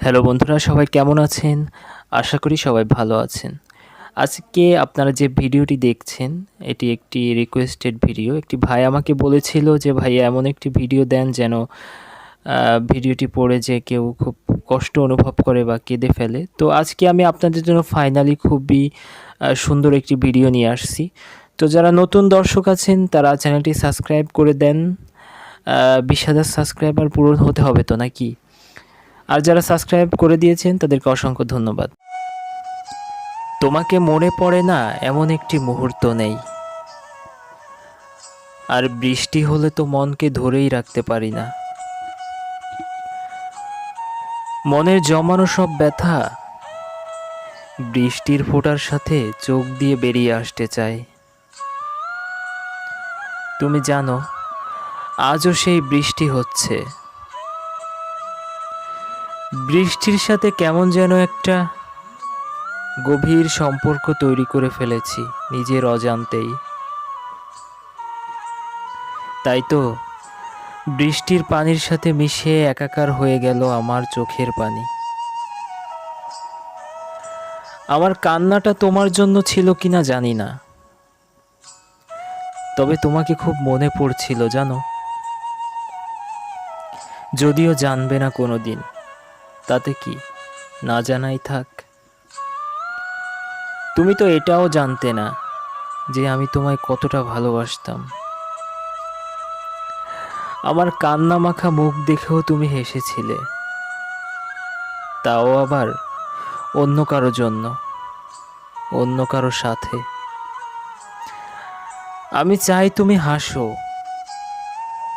Hello বন্ধুরা, সবাই কেমন আছেন? আশা করি সবাই ভালো আছেন। আজকে আপনারা যে ভিডিওটি দেখছেন, এটি একটি রিকোয়েস্টেড ভিডিও। একটি ভাই আমাকে বলেছিল যে, "ভাইয়া এমন একটি ভিডিও দেন যেন ভিডিওটি পড়ে যে কেউ খুব কষ্ট অনুভব করে বা কেঁদে ফেলে।" তো আজকে আমি আপনাদের জন্য ফাইনালি খুবই সুন্দর একটি ভিডিও নিয়ে আসছি। তো যারা নতুন দর্শক আছেন তারা চ্যানেলটি সাবস্ক্রাইব করে দেন। 20,000 সাবস্ক্রাইবার পূরণ হতে হবে তো নাকি? আর যারা সাবস্ক্রাইব করে দিয়েছেন তাদেরকে অসংখ্য ধন্যবাদ। তোমাকে মনে পড়ে না এমন একটি মুহূর্ত নেই। আর বৃষ্টি হলে তো মনকে ধরেই রাখতে পারি না। মনের জমানো সব ব্যথা বৃষ্টির ফোঁটার সাথে চোখ দিয়ে বেরিয়ে আসতে চায়। তুমি জানো, আজও সেই বৃষ্টি হচ্ছে। বৃষ্টির সাথে কেমন যেন একটা গভীর সম্পর্ক তৈরি করে ফেলেছি নিজের অজান্তেই। তাই তো বৃষ্টির পানির সাথে মিশে একাকার হয়ে গেল আমার চোখের পানি। আমার কান্নাটা তোমার জন্য ছিল কিনা জানি না, তবে তোমাকে খুব মনে পড়ছিল জানো। যদিও জানবে না কোনো দিন, তাতে কি, না জানাই থাক। তুমি তো এটাও জানতে না যে আমি তোমায় কতটা ভালোবাসতাম। আমার কান্না মাখা মুখ দেখেও তুমি হেসেছিলে, তাও আবার অন্য কারো জন্য, অন্য কারো সাথে। আমি চাই তুমি হাসো,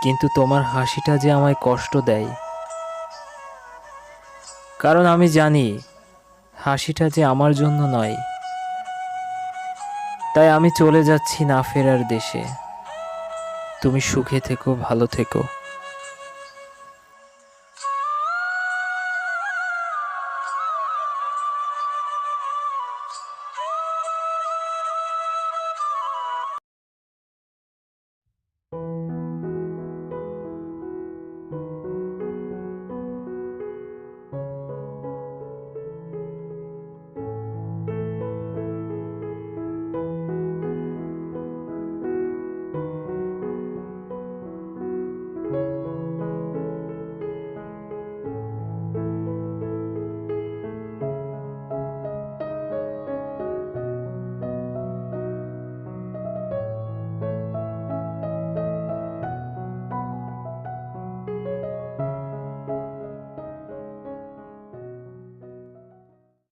কিন্তু তোমার হাসিটা যে আমায় কষ্ট দেয়। কারণ আমি জানি হাসিটা যে আমার জন্য নয়। তাই আমি চলে যাচ্ছি না ফেরার দেশে। তুমি সুখে থেকো, ভালো থেকো।